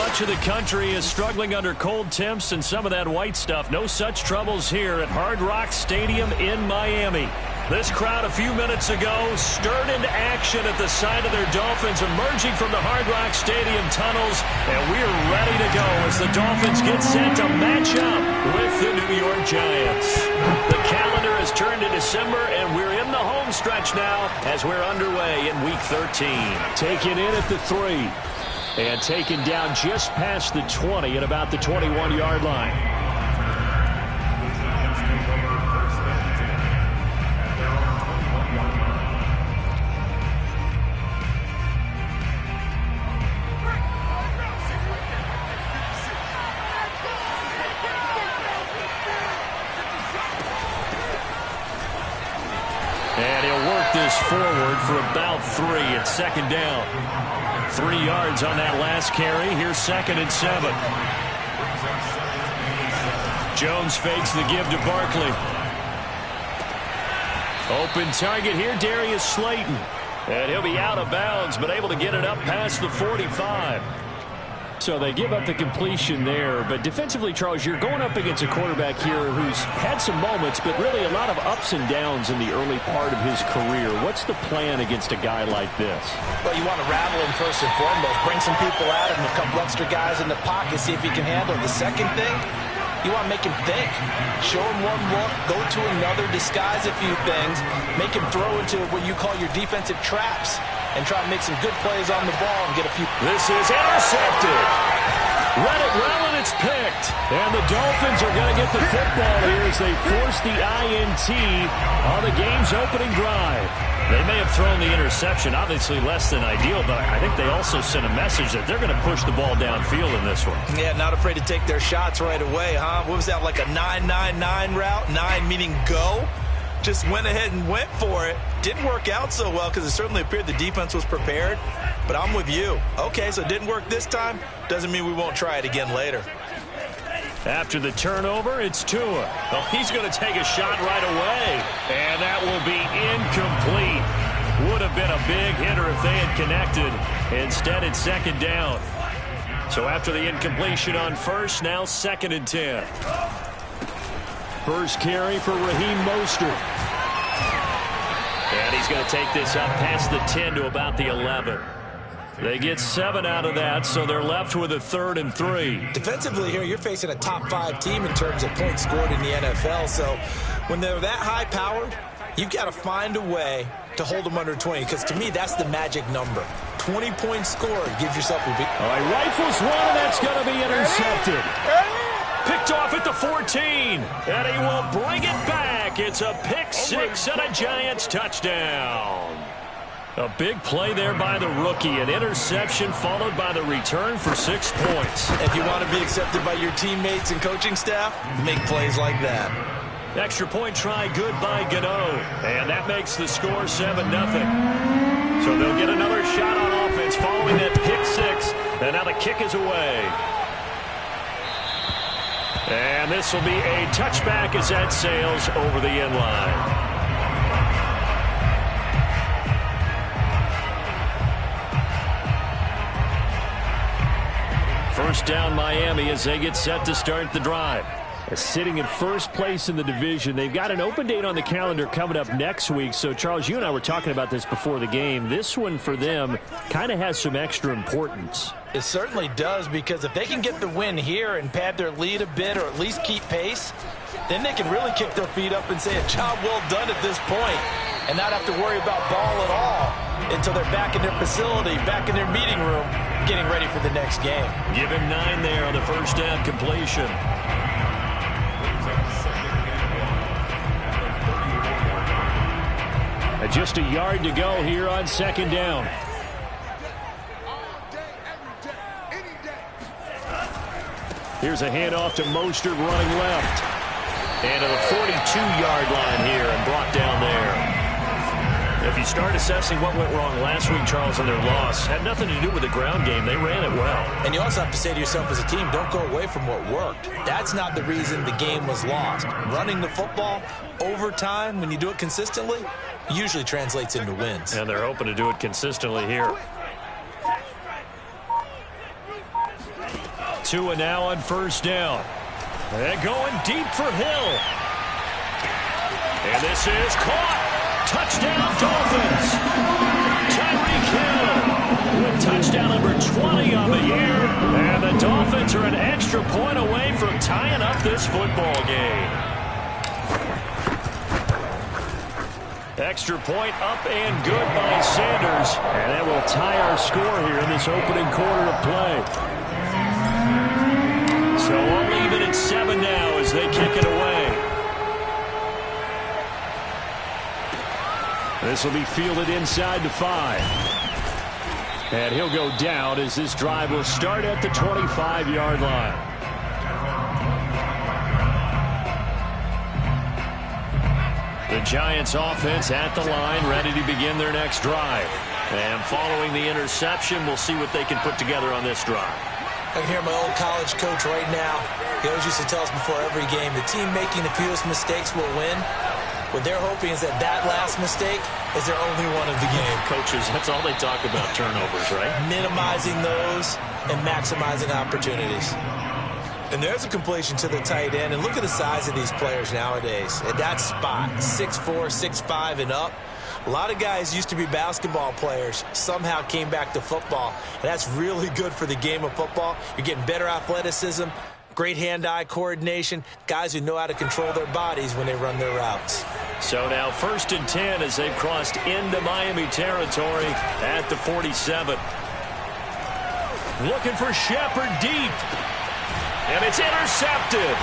much of the country is struggling under cold temps and some of that white stuff. No such troubles here at Hard Rock Stadium in Miami. This crowd a few minutes ago stirred into action at the side of their Dolphins emerging from the Hard Rock Stadium tunnels, and we're ready to go as the Dolphins get set to match up with the New York Giants. The calendar has turned to December, and we're in the home stretch now as we're underway in Week 13. Taken in at the 3, and taken down just past the 20 at about the 21-yard line. And he'll work this forward for about 3 at second down. 3 yards on that last carry. Here's 2nd and 7. Jones fakes the give to Barkley. Open target here, Darius Slayton. And he'll be out of bounds, but able to get it up past the 45. So they give up the completion there. But defensively, Charles, you're going up against a quarterback here who's had some moments, but really a lot of ups and downs in the early part of his career. What's the plan against a guy like this? Well, you want to rattle him first and foremost. Bring some people at him, a couple extra guys in the pocket, see if he can handle it. The second thing, you want to make him think. Show him one look, go to another, disguise a few things, make him throw into what you call your defensive traps, and try to make some good plays on the ball and get a few. This is intercepted. Let it well, and it's picked. And the Dolphins are going to get the football here as they force the INT on the game's opening drive. They may have thrown the interception, obviously less than ideal, but I think they also sent a message that they're going to push the ball downfield in this one. Yeah, not afraid to take their shots right away, huh? What was that, like a 9-9-9 route? 9 meaning go? Just went ahead and went for it. Didn't work out so well because it certainly appeared the defense was prepared. But I'm with you. Okay, so it didn't work this time. Doesn't mean we won't try it again later. After the turnover, it's Tua. Oh, he's going to take a shot right away. And that will be incomplete. Would have been a big hitter if they had connected. Instead, it's 2nd down. So after the incompletion on first, now 2nd and 10. First carry for Raheem Mostert. And he's going to take this up past the 10 to about the 11. They get 7 out of that, so they're left with a 3rd and 3. Defensively here, you're facing a top 5 team in terms of points scored in the NFL. So when they're that high-powered, you've got to find a way to hold them under 20, because to me, that's the magic number. 20 points scored gives yourself a beat. All right, rifles one, and that's going to be intercepted. Picked off at the 14, and he will bring it back. It's a pick 6 and a Giants touchdown. A big play there by the rookie. An interception followed by the return for 6 points. If you want to be accepted by your teammates and coaching staff, make plays like that. Extra point try good by Gano. And that makes the score 7-0. So they'll get another shot on offense following that pick 6. And now the kick is away. And this will be a touchback as that sails over the end line. First down Miami as they get set to start the drive. Sitting in first place in the division. They've got an open date on the calendar coming up next week. So, Charles, you and I were talking about this before the game. This one for them kind of has some extra importance. It certainly does, because if they can get the win here and pad their lead a bit or at least keep pace, then they can really kick their feet up and say a job well done at this point and not have to worry about ball at all until they're back in their facility, back in their meeting room, getting ready for the next game. Give him 9 there on the first down completion. Just a yard to go here on 2nd down. Here's a handoff to Mostert running left. And to the 42-yard line here and brought down there. If you start assessing what went wrong last week, Charles, in their loss, had nothing to do with the ground game. They ran it well. And you also have to say to yourself as a team, don't go away from what worked. That's not the reason the game was lost. Running the football over time, when you do it consistently, usually translates into wins. And they're hoping to do it consistently here. Tua now on first down. They're going deep for Hill. And this is caught. Touchdown, Dolphins. Tyreek Hill with touchdown number 20 on the year. And the Dolphins are an extra point away from tying up this football game. Extra point up and good by Sanders. And that will tie our score here in this opening quarter of play. So we'll leave it at 7 now as they kick it away. This will be fielded inside the 5. And he'll go down as this drive will start at the 25-yard line. The Giants offense at the line, ready to begin their next drive. And following the interception, we'll see what they can put together on this drive. I can hear my old college coach right now. He always used to tell us before every game, the team making the fewest mistakes will win. What they're hoping is that last mistake is their only one of the game. Coaches, that's all they talk about, turnovers, right? Minimizing those and maximizing opportunities. And there's a completion to the tight end. And look at the size of these players nowadays. At that spot, 6'4", 6'5", and up. A lot of guys used to be basketball players, somehow came back to football. And that's really good for the game of football. You're getting better athleticism, great hand-eye coordination, guys who know how to control their bodies when they run their routes. So now 1st and 10 as they've crossed into Miami territory at the 47. Looking for Shepard deep. And it's intercepted.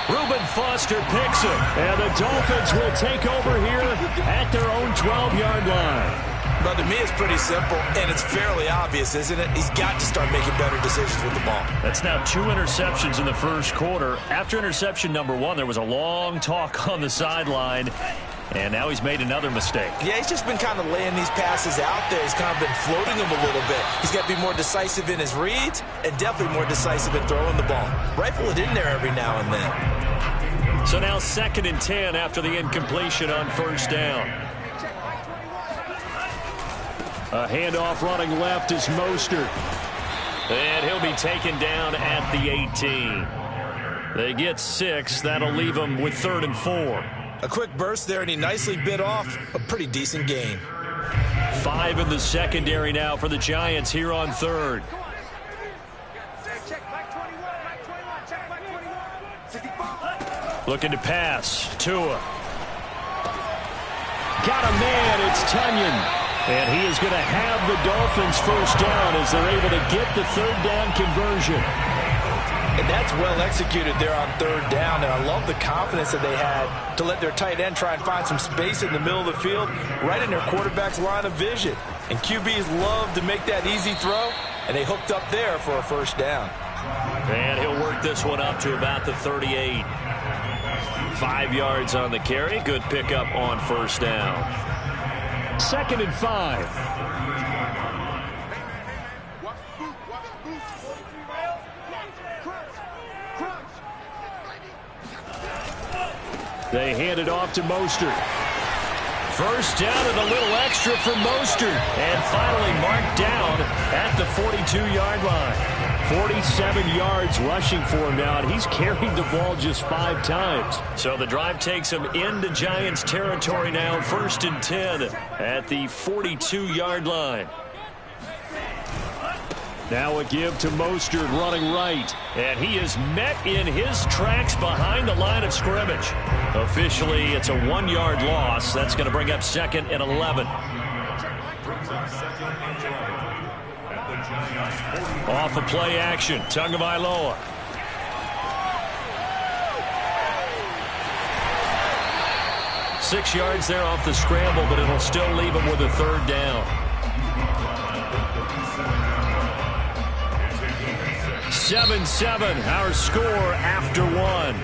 Reuben Foster picks it. And the Dolphins will take over here at their own 12-yard line. But to me, it's pretty simple, and it's fairly obvious, isn't it? He's got to start making better decisions with the ball. That's now 2 interceptions in the first quarter. After interception number 1, there was a long talk on the sideline, and now he's made another mistake. Yeah, he's just been kind of laying these passes out there. He's kind of been floating them a little bit. He's got to be more decisive in his reads and definitely more decisive in throwing the ball. Rifle it in there every now and then. So now 2nd and 10 after the incompletion on first down. A handoff running left is Mostert. And he'll be taken down at the 18. They get 6. That'll leave them with 3rd and 4. A quick burst there, and he nicely bit off a pretty decent gain. 5 in the secondary now for the Giants here on 3rd. Looking to pass. Tua. Got a man. It's Tunyon. And he is going to have the Dolphins first down as they're able to get the 3rd down conversion. And that's well executed there on 3rd down. And I love the confidence that they had to let their tight end try and find some space in the middle of the field, right in their quarterback's line of vision. And QBs love to make that easy throw, and they hooked up there for a first down. And he'll work this one up to about the 38. 5 yards on the carry. Good pickup on first down. 2nd and 5. They hand it off to Mostert. First down and a little extra for Mostert. And finally marked down at the 42-yard line. 47 yards rushing for him now, and he's carried the ball just 5 times. So the drive takes him into Giants territory now, 1st and 10 at the 42-yard line. Now a give to Mostert running right, and he is met in his tracks behind the line of scrimmage. Officially, it's a 1-yard loss. That's going to bring up 2nd and 11. Off of play action, Tagovailoa. Six yards there off the scramble, but it'll still leave him with a 3rd down. 7-7, our score after 1.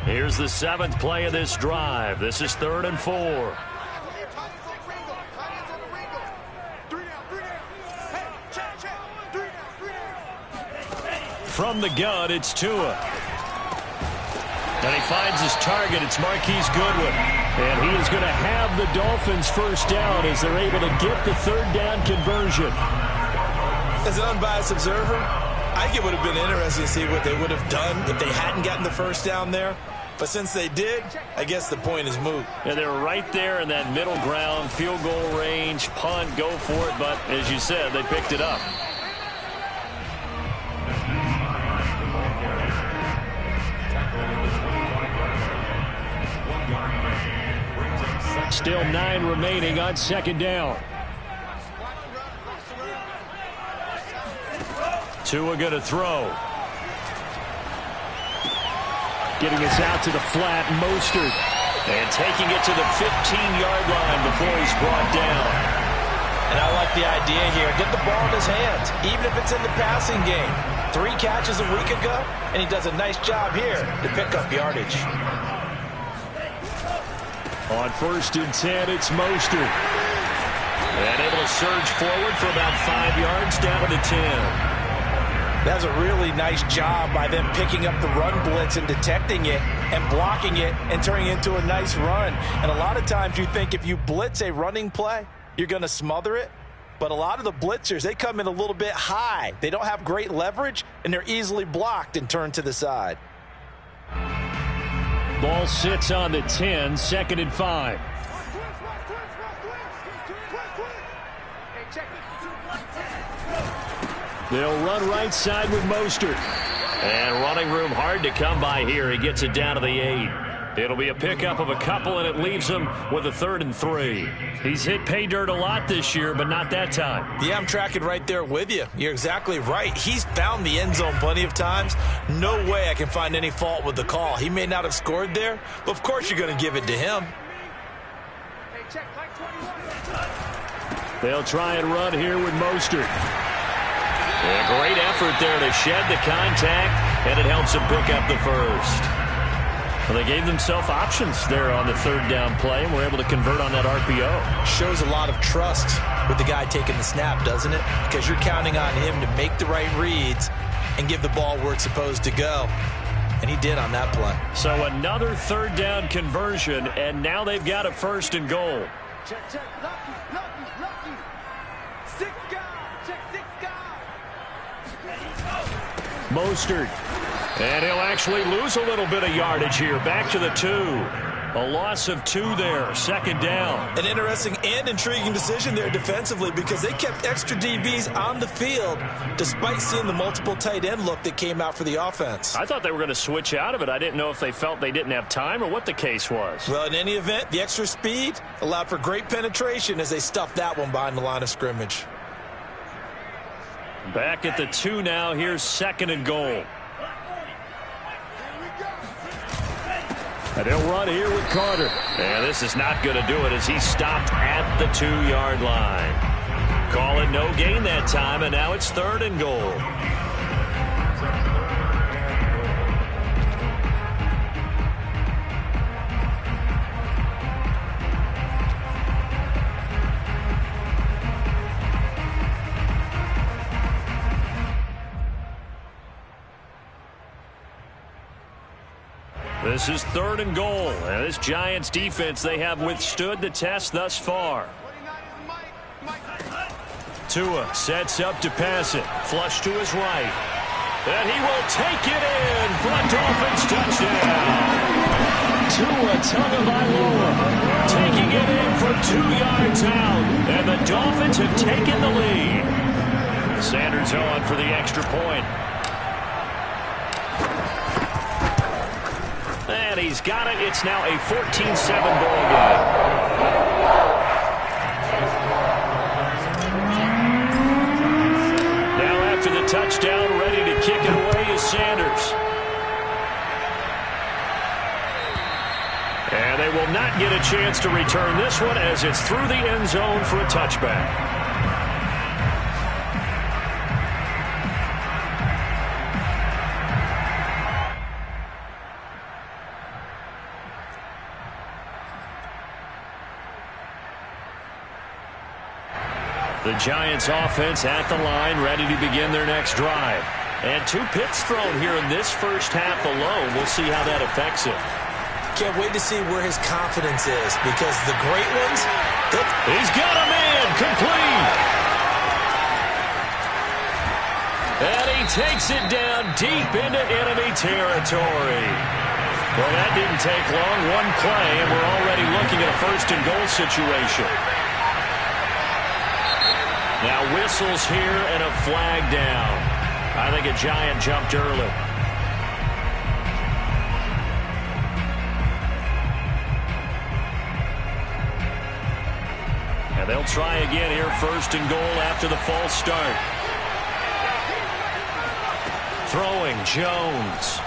Here's the 7th play of this drive. This is 3rd and 4. From the gun, it's Tua. And he finds his target. It's Marquise Goodwin. And he is going to have the Dolphins first down as they're able to get the 3rd down conversion. As an unbiased observer, I think it would have been interesting to see what they would have done if they hadn't gotten the first down there. But since they did, I guess the point is moot. Yeah, they were right there in that middle ground, field goal range, punt, go for it. But as you said, they picked it up. Still 9 remaining on second down. Tua going to throw. Getting us out to the flat, Mostert. And taking it to the 15-yard line before he's brought down. And I like the idea here. Get the ball in his hands, even if it's in the passing game. 3 catches a week ago, and he does a nice job here to pick up yardage. On 1st and 10, it's Mostert. And able to surge forward for about 5 yards down to the 10. That's a really nice job by them picking up the run blitz and detecting it and blocking it and turning it into a nice run. And a lot of times you think if you blitz a running play, you're going to smother it. But a lot of the blitzers, they come in a little bit high. They don't have great leverage, and they're easily blocked and turned to the side. Ball sits on the 10, 2nd and 5. They'll run right side with Mostert. And running room hard to come by here. He gets it down to the 8. It'll be a pickup of a couple, and it leaves him with a 3rd and 3. He's hit pay dirt a lot this year, but not that time. Yeah, I'm tracking right there with you. You're exactly right. He's found the end zone plenty of times. No way I can find any fault with the call. He may not have scored there, but of course you're going to give it to him. They'll try and run here with Mostert. A great effort there to shed the contact, and it helps him pick up the first. Well, they gave themselves options there on the 3rd down play, and were able to convert on that RPO. Shows a lot of trust with the guy taking the snap, doesn't it? Because you're counting on him to make the right reads and give the ball where it's supposed to go. And he did on that play. So another 3rd down conversion, and now they've got a 1st and goal. Check, check, lucky. 6 guys, check 6 guys. Mostert. And he'll actually lose a little bit of yardage here. Back to the 2. A loss of 2 there. 2nd down. An interesting and intriguing decision there defensively because they kept extra DBs on the field despite seeing the multiple tight end look that came out for the offense. I thought they were going to switch out of it. I didn't know if they felt they didn't have time or what the case was. Well, in any event, the extra speed allowed for great penetration as they stuffed that one behind the line of scrimmage. Back at the 2 now. Here's 2nd and goal. And they'll run here with Carter. And this is not going to do it as he's stopped at the 2-yard line. Call it no gain that time, and now it's 3rd and goal. This is 3rd and goal. And this Giants defense, they have withstood the test thus far. Tua sets up to pass it. Flush to his right. And he will take it in for a Dolphins touchdown. Tua Tagovailoa taking it in from 2 yards out. And the Dolphins have taken the lead. Sanders on for the extra point. And he's got it. It's now a 14-7 ball game. Now after the touchdown, ready to kick it away is Sanders. And they will not get a chance to return this one as it's through the end zone for a touchback. The Giants offense at the line, ready to begin their next drive. And 2 picks thrown here in this first half alone. We'll see how that affects him. Can't wait to see where his confidence is because the great ones... He's got a man complete. takes it down deep into enemy territory. Well, that didn't take long. One play, and we're already looking at a first-and-goal situation. Now whistles here and a flag down. I think a Giant jumped early. And they'll try again here, first and goal after the false start. Throwing, Jones.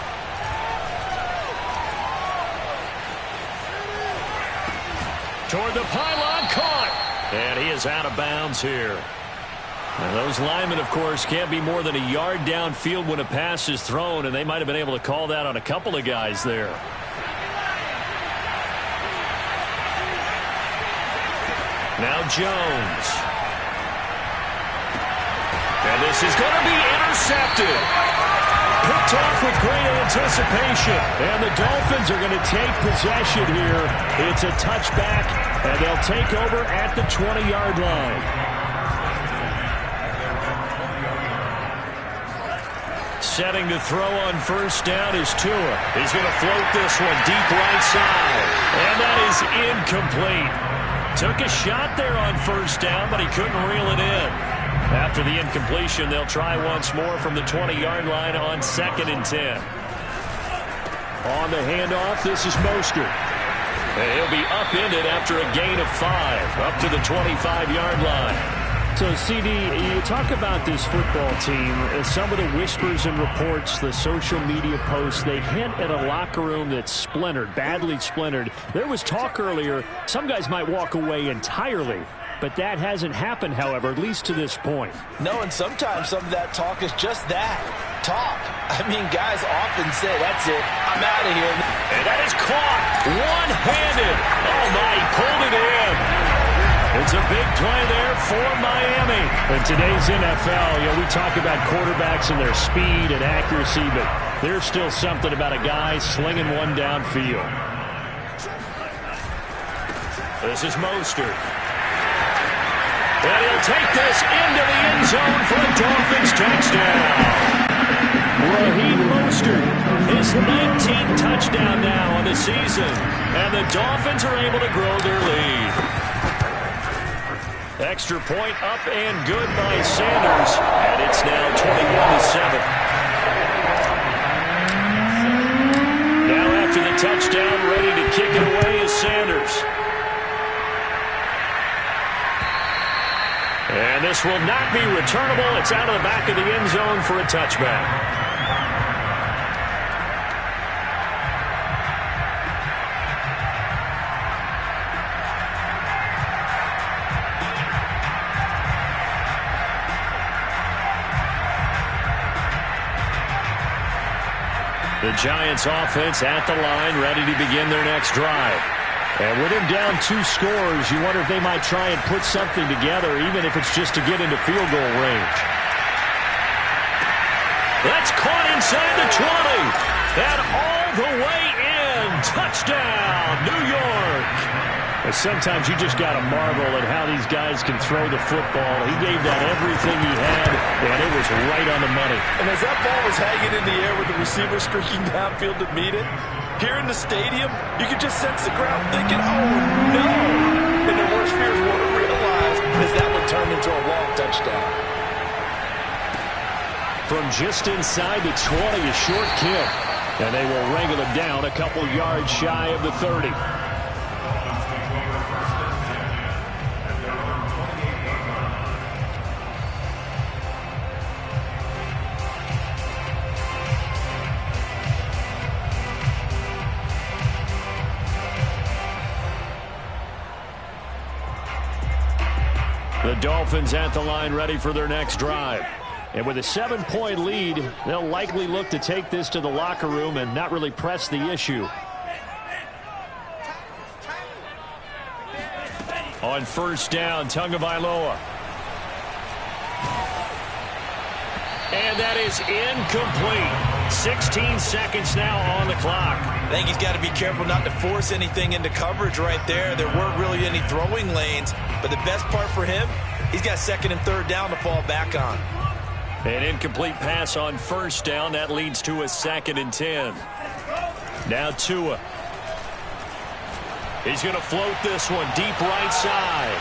Toward the pylon, caught. And he is out of bounds here. And those linemen, of course, can't be more than a yard downfield when a pass is thrown, and they might have been able to call that on a couple of guys there. Now Jones. And this is going to be intercepted. Picked off with great anticipation. And the Dolphins are going to take possession here. It's a touchback, and they'll take over at the 20-yard line. Setting to throw on first down is Tua. He's going to float this one deep right side. And that is incomplete. Took a shot there on first down, but he couldn't reel it in. After the incompletion, they'll try once more from the 20-yard line on 2nd and 10. On the handoff, this is Mostert. And he'll be upended after a gain of 5, up to the 25-yard line. So, CD, you talk about this football team, some of the whispers and reports, the social media posts, they hint at a locker room that's splintered, badly splintered. There was talk earlier, some guys might walk away entirely, but that hasn't happened, however, at least to this point. No, and sometimes some of that talk is just that, talk. I mean, guys often say, that's it, I'm out of here. And that is caught, one-handed. Oh, my, he pulled it in. It's a big play there for Miami. In today's NFL, we talk about quarterbacks and their speed and accuracy, but there's still something about a guy slinging one downfield. This is Mostert. And he'll take this into the end zone for a Dolphins touchdown. Raheem Mostert, his 19th touchdown now on the season, and the Dolphins are able to grow their lead. Extra point up and good by Sanders, and it's now 21-7. Now after the touchdown, ready to kick it away is Sanders. And this will not be returnable. It's out of the back of the end zone for a touchback. The Giants offense at the line, ready to begin their next drive. And with him down 2 scores, you wonder if they might try and put something together, even if it's just to get into field goal range. That's caught inside the 20. And all the way in. Touchdown, New York. And sometimes you just got to marvel at how these guys can throw the football. He gave that everything he had, and it was right on the money. And as that ball was hanging in the air with the receiver streaking downfield to meet it, here in the stadium, you could just sense the crowd thinking, oh, no. And their worst fears were realized as that one turned into a long touchdown. From just inside the 20, a short kick. And they will wrangle it down a couple yards shy of the 30. The Dolphins at the line, ready for their next drive. And with a 7-point lead, they'll likely look to take this to the locker room and not really press the issue. On first down, Tagovailoa. And that is incomplete. 16 seconds now on the clock. I think he's got to be careful not to force anything into coverage right there. There weren't really any throwing lanes. But the best part for him, he's got 2nd and 3rd down to fall back on. An incomplete pass on first down. That leads to a 2nd and 10. Now Tua. He's going to float this one deep right side.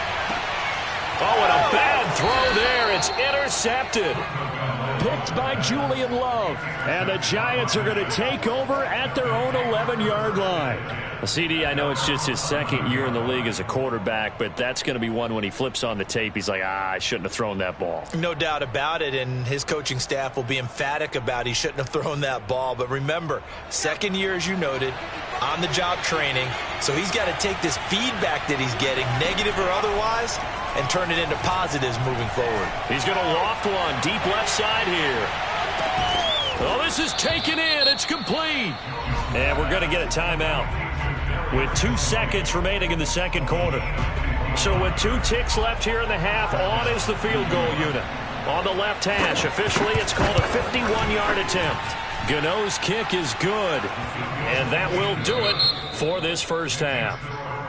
Oh, and a bad throw there. It's intercepted. Picked by Julian Love. And the Giants are going to take over at their own 11-yard line. CD, I know it's just his 2nd year in the league as a quarterback, but that's going to be one when he flips on the tape. He's like, I shouldn't have thrown that ball. No doubt about it, and his coaching staff will be emphatic about he shouldn't have thrown that ball. But remember, 2nd year, as you noted, on-the-job training. So he's got to take this feedback that he's getting, negative or otherwise, and turn it into positives moving forward. He's going to loft one deep left side here. Oh, this is taken in. It's complete. And we're going to get a timeout with 2 seconds remaining in the 2nd quarter. So with 2 ticks left here in the half, on is the field goal unit. On the left hash, officially it's called a 51-yard attempt. Gano's kick is good. And that will do it for this first half.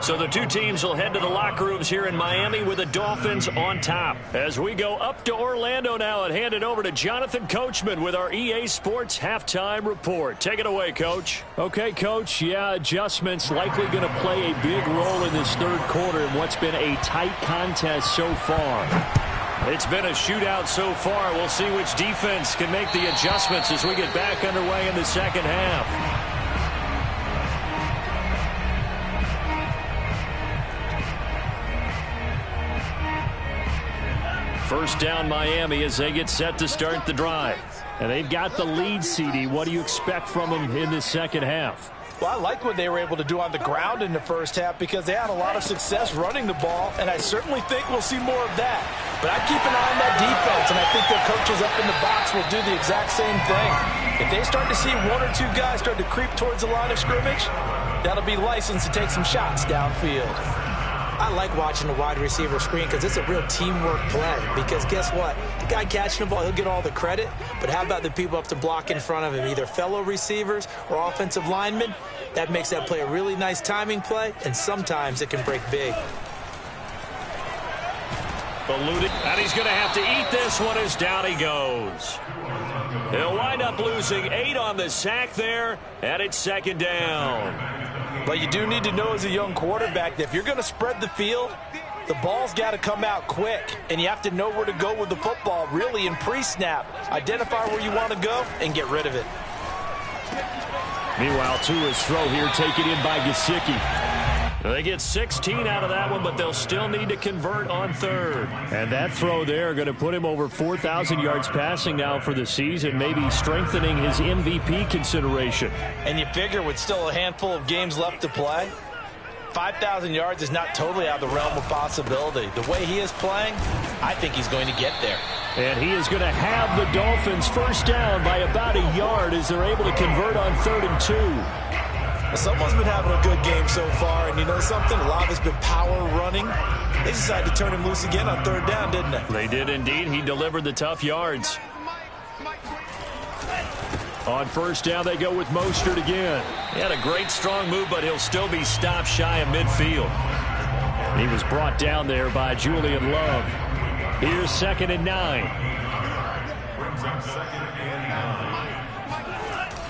So the 2 teams will head to the locker rooms here in Miami with the Dolphins on top. As we go up to Orlando now and hand it over to Jonathan Coachman with our EA Sports Halftime Report. Take it away, Coach. Okay, Coach. Yeah, adjustments likely going to play a big role in this 3rd quarter in what's been a tight contest so far. It's been a shootout so far. We'll see which defense can make the adjustments as we get back underway in the 2nd half. First down Miami as they get set to start the drive. And they've got the lead, CD. What do you expect from them in this 2nd half? Well, I like what they were able to do on the ground in the first half because they had a lot of success running the ball, and I certainly think we'll see more of that. But I keep an eye on that defense, and I think their coaches up in the box will do the exact same thing. If they start to see 1 or 2 guys start to creep towards the line of scrimmage, that'll be licensed to take some shots downfield. I like watching the wide receiver screen because it's a real teamwork play. Because guess what? The guy catching the ball, he'll get all the credit. But how about the people up to block in front of him, either fellow receivers or offensive linemen? That makes that play a really nice timing play, and sometimes it can break big. Eluded, and he's going to have to eat this one as down he goes. He'll wind up losing 8 on the sack there, and it's 2nd down. But you do need to know as a young quarterback that if you're going to spread the field, the ball's got to come out quick. And you have to know where to go with the football, really, in pre-snap. Identify where you want to go and get rid of it. Meanwhile, Tua's throw here taken in by Gesicki. They get 16 out of that one, but they'll still need to convert on 3rd. And that throw there going to put him over 4,000 yards passing now for the season, maybe strengthening his MVP consideration. And you figure with still a handful of games left to play, 5,000 yards is not totally out of the realm of possibility. The way he is playing, I think he's going to get there. And he is going to have the Dolphins first down by about a yard as they're able to convert on 3rd and 2. Someone's been having a good game so far, and you know something? A lot of it's been power running. They decided to turn him loose again on 3rd down, didn't they? They did indeed. He delivered the tough yards. On first down, they go with Mostert again. He had a great strong move, but he'll still be stopped shy of midfield. He was brought down there by Julian Love. Here's 2nd and 9.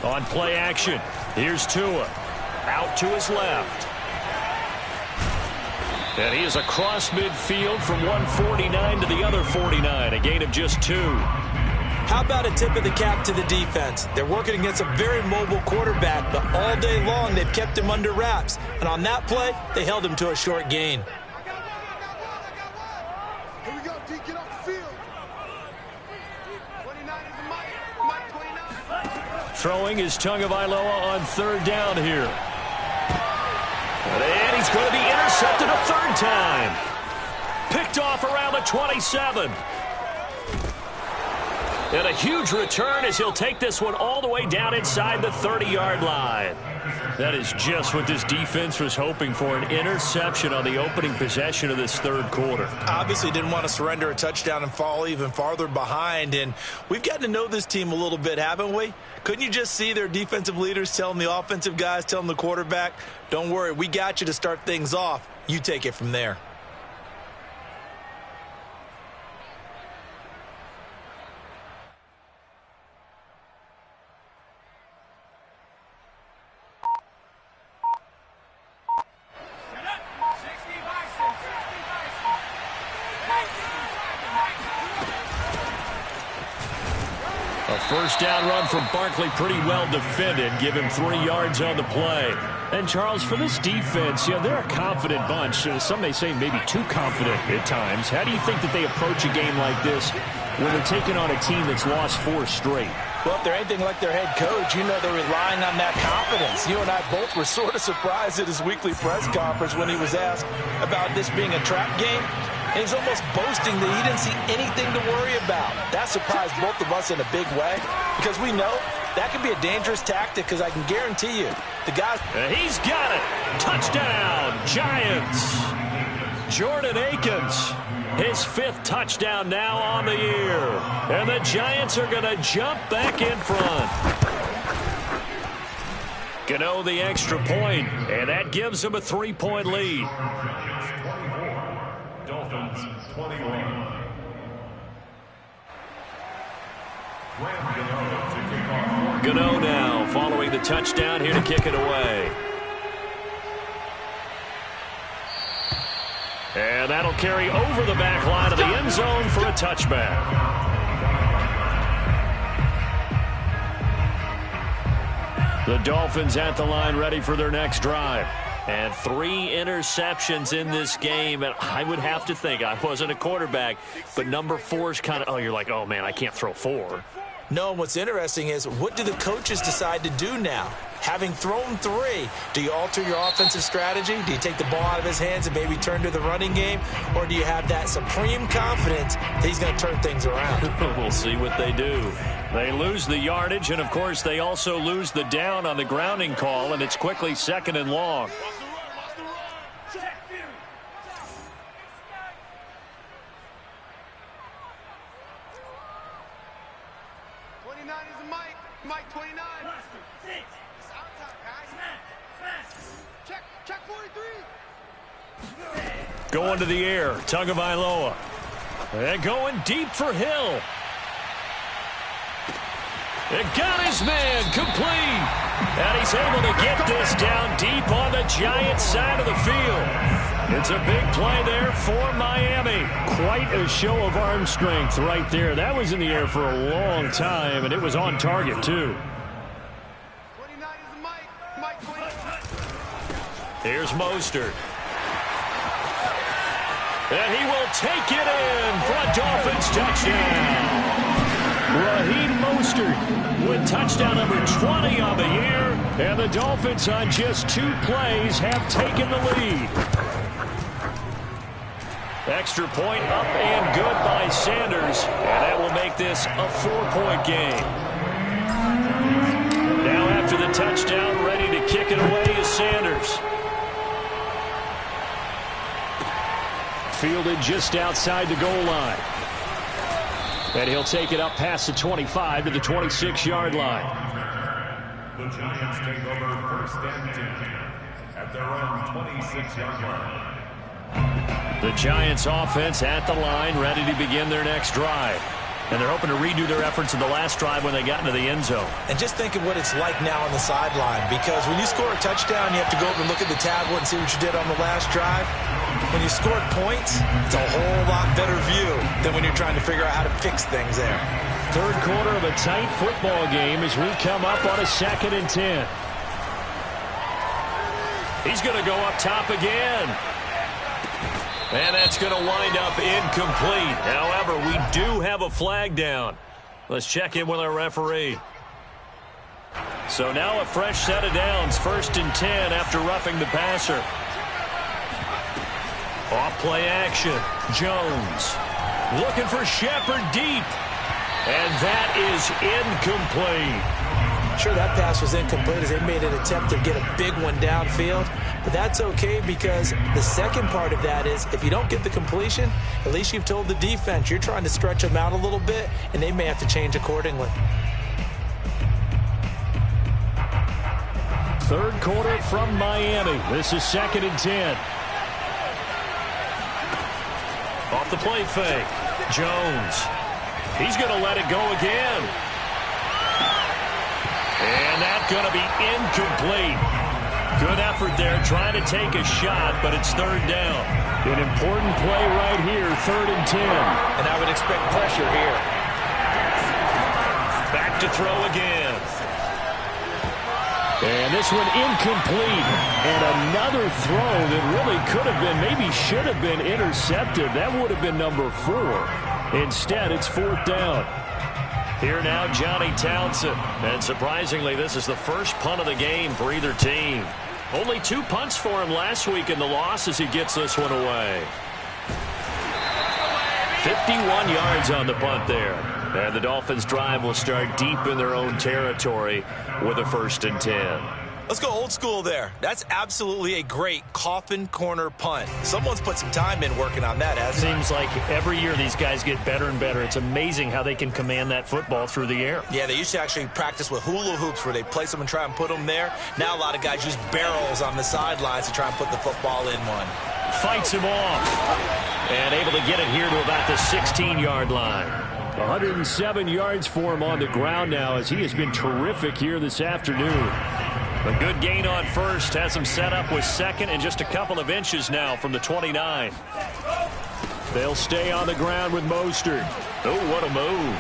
On play action, here's Tua. Out to his left. And he is across midfield from 149 to the other 49, a gain of just 2. How about a tip of the cap to the defense? They're working against a very mobile quarterback, but all day long they've kept him under wraps. And on that play, they held him to a short gain. Here we go, D, get off the field. 29 is the Mike 29. Throwing is Tagovailoa on 3rd down here. And he's going to be intercepted a 3rd time. Picked off around the 27. And a huge return as he'll take this one all the way down inside the 30-yard line. That is just what this defense was hoping for, an interception on the opening possession of this 3rd quarter. Obviously didn't want to surrender a touchdown and fall even farther behind. And we've gotten to know this team a little bit, haven't we? Couldn't you just see their defensive leaders telling the offensive guys, telling the quarterback, don't worry, we got you to start things off. You take it from there. A first down run from Barkley, pretty well defended. Give him 3 yards on the play. And, Charles, for this defense, they're a confident bunch. Some may say maybe too confident at times. How do you think that they approach a game like this when they're taking on a team that's lost 4 straight? Well, if they're anything like their head coach, they're relying on that confidence. You and I both were sort of surprised at his weekly press conference when he was asked about this being a trap game. And he's almost boasting that he didn't see anything to worry about. That surprised both of us in a big way because we know that can be a dangerous tactic because I can guarantee you the guys... He's got it. Touchdown, Giants. Jordan Akins, his 5th touchdown now on the year. And the Giants are going to jump back in front. Gano the extra point, and that gives them a 3-point lead. Dolphins 21. Gano now following the touchdown here to kick it away. And that'll carry over the back line of the end zone for a touchback. The Dolphins at the line ready for their next drive. And 3 interceptions in this game. And I would have to think, I wasn't a quarterback, but number 4 is kind of, you're like, oh, man, I can't throw 4. No, and what's interesting is what do the coaches decide to do now? Having thrown 3, do you alter your offensive strategy? Do you take the ball out of his hands and maybe turn to the running game? Or do you have that supreme confidence that he's going to turn things around? We'll see what they do. They lose the yardage, and, of course, they also lose the down on the grounding call, and it's quickly 2nd and long. Mike 29. It's our time, guys. Check 43. Going to the air, Tagovailoa. And going deep for Hill. It got his man complete. And he's able to get this down deep on the Giants side of the field. It's a big play there for Miami. Quite a show of arm strength right there. That was in the air for a long time, and it was on target, too. 29 is Mike 29. Here's Mostert. And he will take it in for a Dolphins touchdown. Raheem Mostert with touchdown number 20 on the year. And the Dolphins on just 2 plays have taken the lead. Extra point up and good by Sanders. And that will make this a 4-point game. Now after the touchdown, ready to kick it away is Sanders. Fielded just outside the goal line. And he'll take it up past the 25 to the 26-yard line. The Giants take over 1st and 10 at their own 26-yard line. The Giants offense at the line, ready to begin their next drive. And they're hoping to redo their efforts in the last drive when they got into the end zone. And just think of what it's like now on the sideline, because when you score a touchdown, you have to go over and look at the tablet and see what you did on the last drive. When you scored points, it's a whole lot better view than when you're trying to figure out how to fix things there. Third quarter of a tight football game as we come up on a 2nd and 10. He's going to go up top again. And that's going to wind up incomplete. However, we do have a flag down. Let's check in with our referee. So now a fresh set of downs, 1st and 10 after roughing the passer. Off-play action. Jones looking for Shepard deep. And that is incomplete. Sure, that pass was incomplete as they made an attempt to get a big one downfield. But that's okay because the second part of that is if you don't get the completion, at least you've told the defense you're trying to stretch them out a little bit, and they may have to change accordingly. Third quarter from Miami. This is 2nd and 10. Off the play fake. Jones. He's going to let it go again. And that's going to be incomplete. Good effort there, trying to take a shot, but it's third down. An important play right here, 3rd and 10. And I would expect pressure here. Back to throw again. And this one incomplete. And another throw that really could have been, maybe should have been intercepted. That would have been number 4. Instead, it's 4th down. Here now, Johnny Townsend. And surprisingly, this is the first punt of the game for either team. Only 2 punts for him last week in the loss as he gets this one away. 51 yards on the punt there. And the Dolphins' drive will start deep in their own territory with a 1st and 10. Let's go old school there. That's absolutely a great coffin corner punt. Someone's put some time in working on that, hasn't it? Seems like every year these guys get better and better. It's amazing how they can command that football through the air. Yeah, they used to actually practice with hula hoops where they place them and try and put them there. Now a lot of guys use barrels on the sidelines to try and put the football in one. Fights him off. And able to get it here to about the 16-yard line. 107 yards for him on the ground now as he has been terrific here this afternoon. A good gain on first has him set up with 2nd and just a couple of inches now from the 29. They'll stay on the ground with Mostert. Oh, what a move.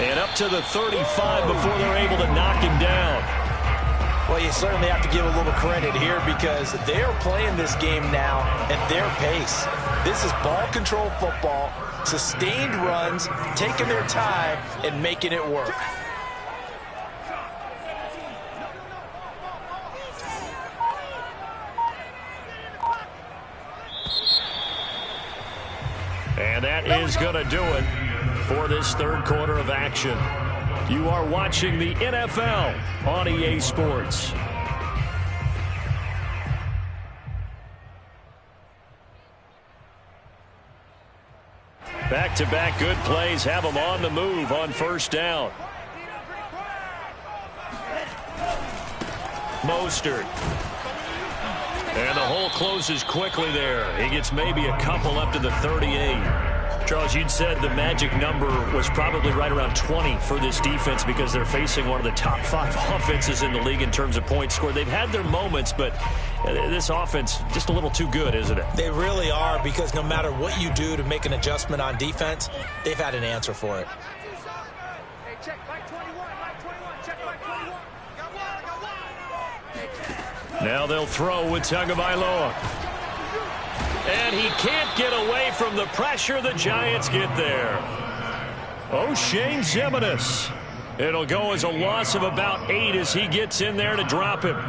And up to the 35 before they're able to knock him down. Well, you certainly have to give a little credit here because they're playing this game now at their pace. This is ball control football, sustained runs, taking their time and making it work. And that is going to do it for this 3rd quarter of action. You are watching the NFL on EA Sports. Back-to-back good plays have them on the move on 1st down. Mostert. And the hole closes quickly there. He gets maybe a couple up to the 38. Charles, you'd said the magic number was probably right around 20 for this defense because they're facing one of the top 5 offenses in the league in terms of points scored. They've had their moments, but this offense just a little too good, isn't it? They really are because no matter what you do to make an adjustment on defense, they've had an answer for it. Hey, check Mike 21, Mike 21, check Mike 21. Now they'll throw with Tagovailoa. And he can't get away from the pressure. The Giants get there. O'Shane Ximines. It'll go as a loss of about 8 as he gets in there to drop him.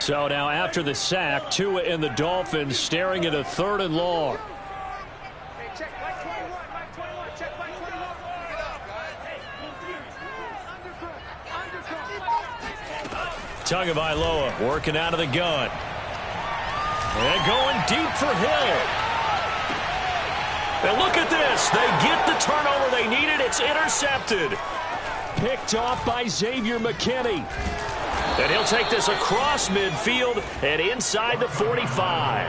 So now after the sack, Tua and the Dolphins staring at a 3rd and long. Hey, check Mike 21, Mike 21, check Mike 21. Tagovailoa working out of the gun. And going deep for Hill. And look at this. They get the turnover they needed. It's intercepted. Picked off by Xavier McKinney. And he'll take this across midfield and inside the 45.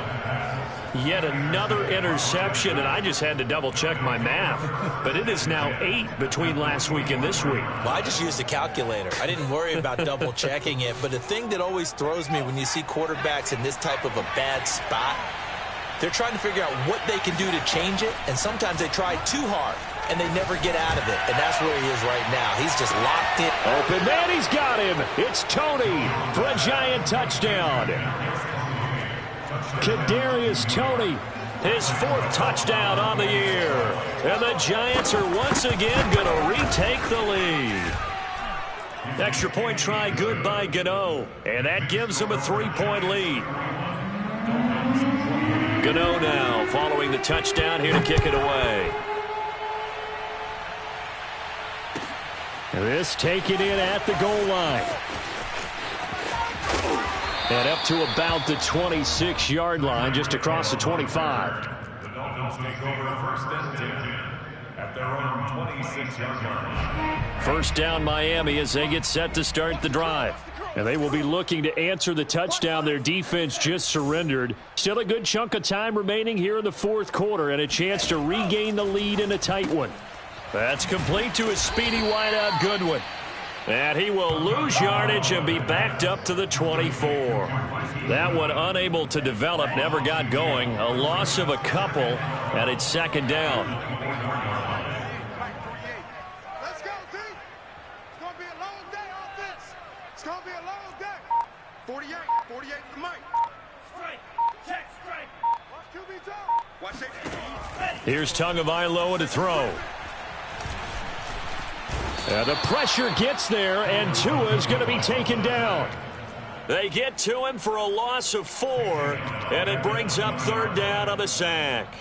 Yet another interception, and I just had to double-check my math. But it is now 8 between last week and this week. Well, I just used a calculator. I didn't worry about double-checking it. But the thing that always throws me when you see quarterbacks in this type of a bad spot, they're trying to figure out what they can do to change it, and sometimes they try too hard, and they never get out of it. And that's where he is right now. He's just locked in. Open man, he's got him. It's Toney for a Giant touchdown. Kadarius Toney, his 4th touchdown on the year. And the Giants are once again going to retake the lead. Extra point try good by Gano. And that gives them a 3-point lead. Gano now following the touchdown here to kick it away. This taken in at the goal line. And up to about the 26-yard line, just across the 25. The Dolphins take over 1st and 10 at their own 26-yard line. 1st down Miami as they get set to start the drive. And they will be looking to answer the touchdown their defense just surrendered. Still a good chunk of time remaining here in the 4th quarter and a chance to regain the lead in a tight one. That's complete to his speedy wideout Goodwin. And he will lose yardage and be backed up to the 24. That one unable to develop, never got going. A loss of a couple, and it's second down. Let's go, D. It's going to be a long day on this. It's going to be a long day. 48 for Mike. Strike. Check strike. Watch QB talk. Watch it. Here's Tagovailoa to throw. The pressure gets there, and Tua is going to be taken down. They get to him for a loss of 4, and it brings up third down on the sack.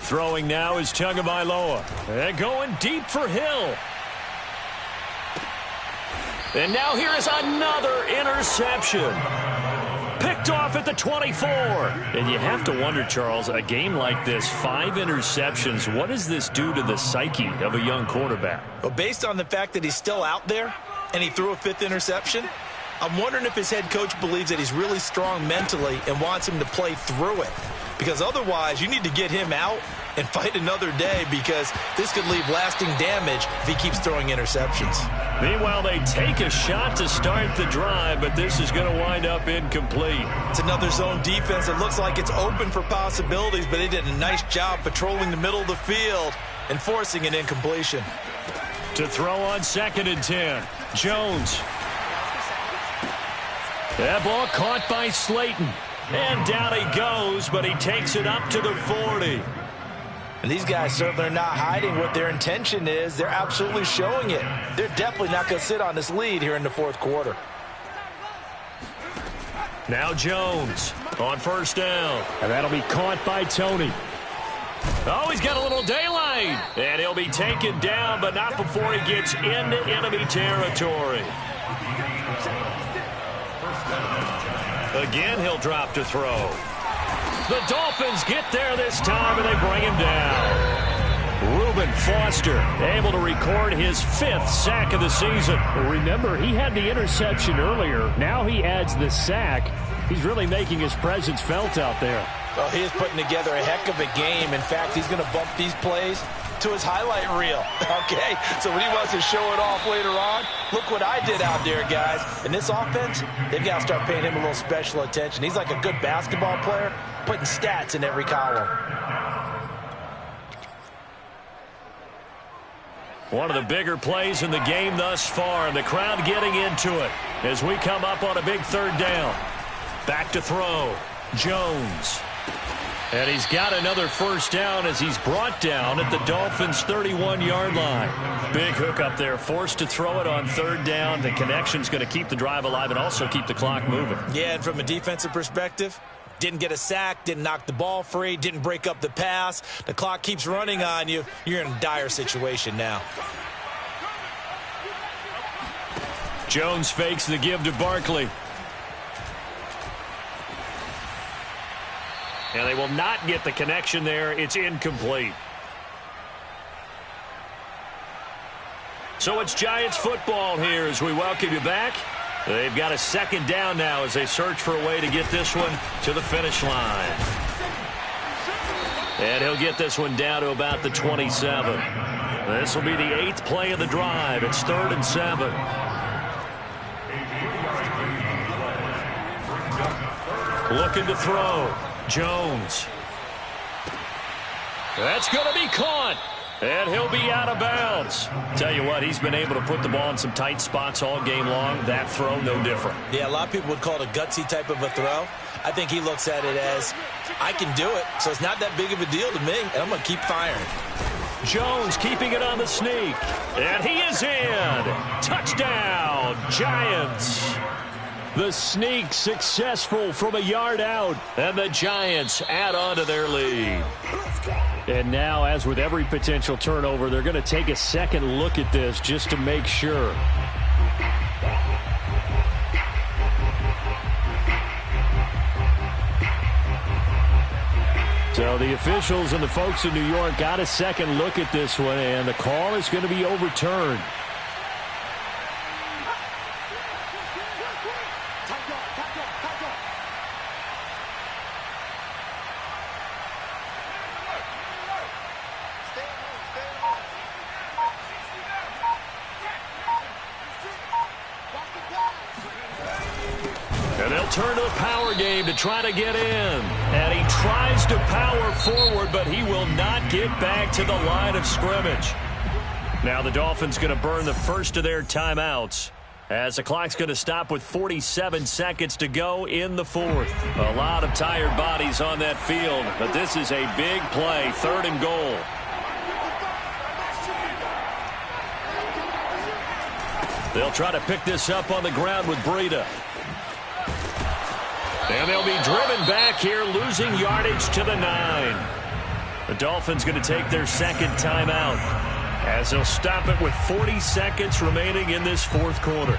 Throwing now is Tagovailoa. And going deep for Hill. And now here is another interception. Picked off at the 24. And you have to wonder, Charles, a game like this, 5 interceptions, what does this do to the psyche of a young quarterback? Well, based on the fact that he's still out there and he threw a 5th interception, I'm wondering if his head coach believes that he's really strong mentally and wants him to play through it. Because otherwise, you need to get him out and fight another day, because this could leave lasting damage if he keeps throwing interceptions. Meanwhile, they take a shot to start the drive, but this is going to wind up incomplete. It's another zone defense. It looks like it's open for possibilities, but they did a nice job patrolling the middle of the field and forcing an incompletion. To throw on 2nd and 10, Jones. That ball caught by Slayton. And down he goes, but he takes it up to the 40. And these guys certainly are not hiding what their intention is. They're absolutely showing it. They're definitely not going to sit on this lead here in the 4th quarter. Now Jones on 1st down. And that'll be caught by Tony. Oh, he's got a little daylight. And he'll be taken down, but not before he gets into enemy territory. Again, he'll drop to throw. The Dolphins get there this time, and they bring him down. Reuben Foster able to record his 5th sack of the season. Remember, he had the interception earlier. Now he adds the sack. He's really making his presence felt out there. Well, he is putting together a heck of a game. In fact, he's going to bump these plays to his highlight reel. Okay, so when he wants to show it off later on, look what I did out there, guys. In this offense, they've got to start paying him a little special attention. He's like a good basketball player, putting stats in every column. One of the bigger plays in the game thus far, and the crowd getting into it as we come up on a big 3rd down. Back to throw, Jones. And he's got another 1st down as he's brought down at the Dolphins' 31-yard line. Big hook up there, forced to throw it on 3rd down. The connection's going to keep the drive alive and also keep the clock moving. Yeah, and from a defensive perspective, didn't get a sack, didn't knock the ball free, didn't break up the pass. The clock keeps running on you. You're in a dire situation now. Jones fakes the give to Barkley. And they will not get the connection there. It's incomplete. So it's Giants football here as we welcome you back. They've got a 2nd down now as they search for a way to get this one to the finish line. And he'll get this one down to about the 27. This will be the 8th play of the drive. It's 3rd and 7. Looking to throw. Jones. That's going to be caught. And he'll be out of bounds. Tell you what, he's been able to put the ball in some tight spots all game long. That throw, no different. Yeah, a lot of people would call it a gutsy type of a throw. I think he looks at it as, I can do it, so it's not that big of a deal to me, and I'm going to keep firing. Jones keeping it on the sneak. And he is in. Touchdown, Giants. The sneak successful from a yard out, and the Giants add on to their lead. And now, as with every potential turnover, they're going to take a second look at this just to make sure. So the officials and the folks in New York got a second look at this one, and the call is going to be overturned. And they'll turn to the power game to try to get in. And he tries to power forward, but he will not get back to the line of scrimmage. Now the Dolphins going to burn the first of their timeouts as the clock's going to stop with 47 seconds to go in the fourth. A lot of tired bodies on that field, but this is a big play, 3rd and goal. They'll try to pick this up on the ground with Breida. And they'll be driven back here, losing yardage to the 9. The Dolphins going to take their second timeout as they'll stop it with 40 seconds remaining in this fourth quarter.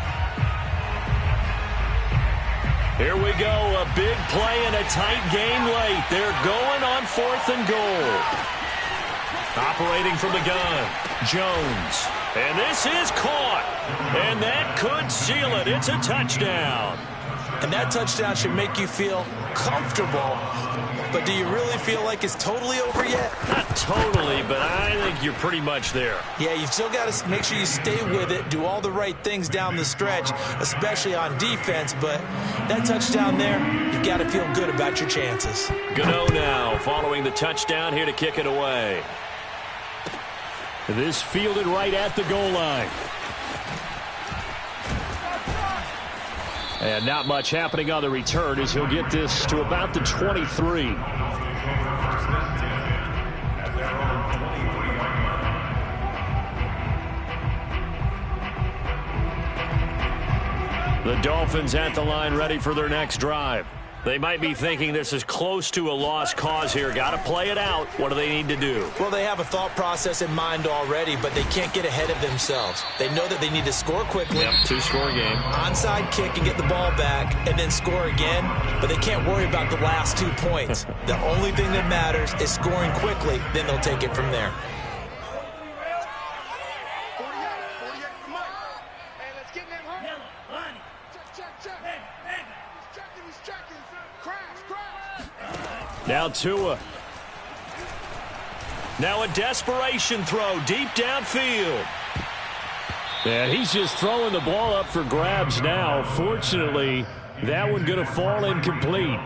Here we go, a big play and a tight game late. They're going on 4th and goal. Operating from the gun, Jones. And this is caught. And that could seal it. It's a touchdown. And that touchdown should make you feel comfortable. But do you really feel like it's totally over yet? Not totally, but I think you're pretty much there. Yeah, you've still got to make sure you stay with it, do all the right things down the stretch, especially on defense. But that touchdown there, you've got to feel good about your chances. Gano now following the touchdown here to kick it away. This fielded right at the goal line. And not much happening on the return as he'll get this to about the 23. The Dolphins at the line ready for their next drive. They might be thinking this is close to a lost cause here. Got to play it out. What do they need to do? Well, they have a thought process in mind already, but they can't get ahead of themselves. They know that they need to score quickly. Yep, 2-score game. Onside kick and get the ball back and then score again, but they can't worry about the last 2 points. The only thing that matters is scoring quickly, then they'll take it from there. 48 for Mike. Hey, let's get them home. Check. He's checking. Crash. Now Tua. Now a desperation throw deep downfield. And he's just throwing the ball up for grabs now. Fortunately, that one going to fall incomplete.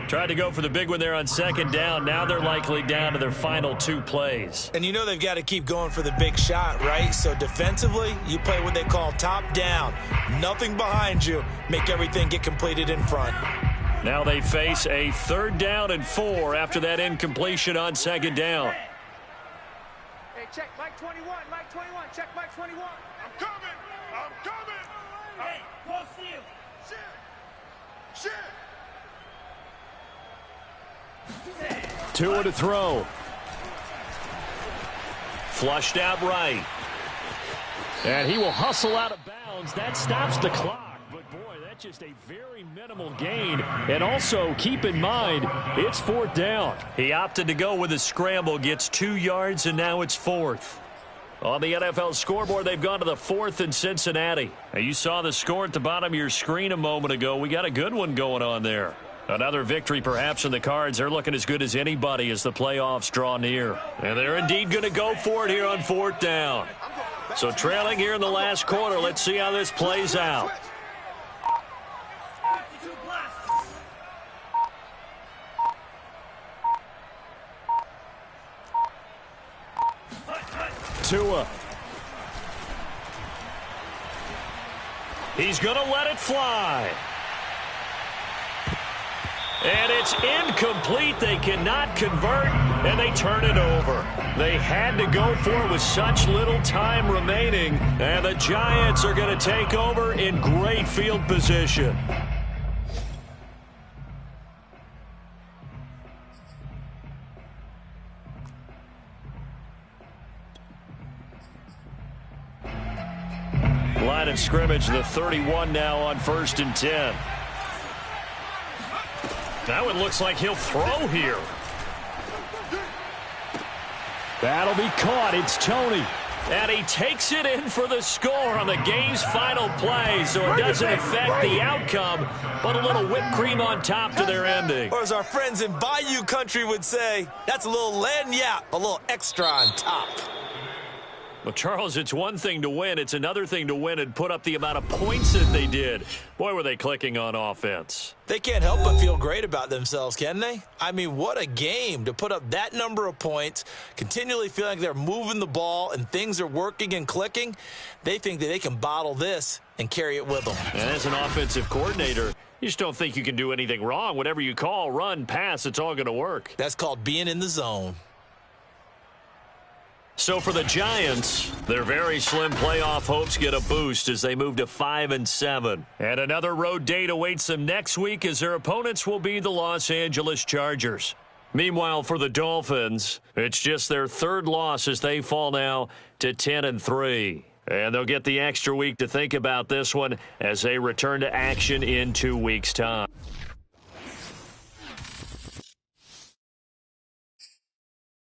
Tried to go for the big one there on 2nd down. Now they're likely down to their final 2 plays. And you know they've got to keep going for the big shot, right? So defensively, you play what they call top down. Nothing behind you. Make everything get completed in front. Now they face a 3rd down and 4 after that incompletion on 2nd down. Hey, check Mike 21. Check Mike 21. I'm coming. Hey, post you. Shit. Tua to throw. Flushed out right. And he will hustle out of bounds. That stops the clock. But, boy, that's just a very minimal gain. And also, keep in mind, it's 4th down. He opted to go with a scramble, gets 2 yards, and now it's 4th. On the NFL scoreboard, they've gone to the 4th in Cincinnati. Now, you saw the score at the bottom of your screen a moment ago. We got a good one going on there. Another victory perhaps in the cards. They're looking as good as anybody as the playoffs draw near. And they're indeed going to go for it here on 4th down. So trailing here in the last quarter. Let's see how this plays out. Tua. He's going to let it fly. And it's incomplete. They cannot convert, and they turn it over. They had to go for it with such little time remaining, and the Giants are going to take over in great field position. Line of scrimmage, the 31 now on 1st and 10. That one looks like he'll throw here. That'll be caught. It's Tony. And he takes it in for the score on the game's final play, so it doesn't affect the outcome, but a little whipped cream on top to their ending. Or as our friends in Bayou Country would say, that's a little lagniappe, a little extra on top. Well, Charles, it's one thing to win. It's another thing to win and put up the amount of points that they did. Boy, were they clicking on offense. They can't help but feel great about themselves, can they? I mean, what a game to put up that number of points, continually feeling like they're moving the ball and things are working and clicking. They think that they can bottle this and carry it with them. And as an offensive coordinator, you just don't think you can do anything wrong. Whatever you call, run, pass, it's all going to work. That's called being in the zone. So for the Giants, their very slim playoff hopes get a boost as they move to 5-7. And another road date awaits them next week as their opponents will be the Los Angeles Chargers. Meanwhile, for the Dolphins, it's just their third loss as they fall now to 10-3. And they'll get the extra week to think about this one as they return to action in 2 weeks' time.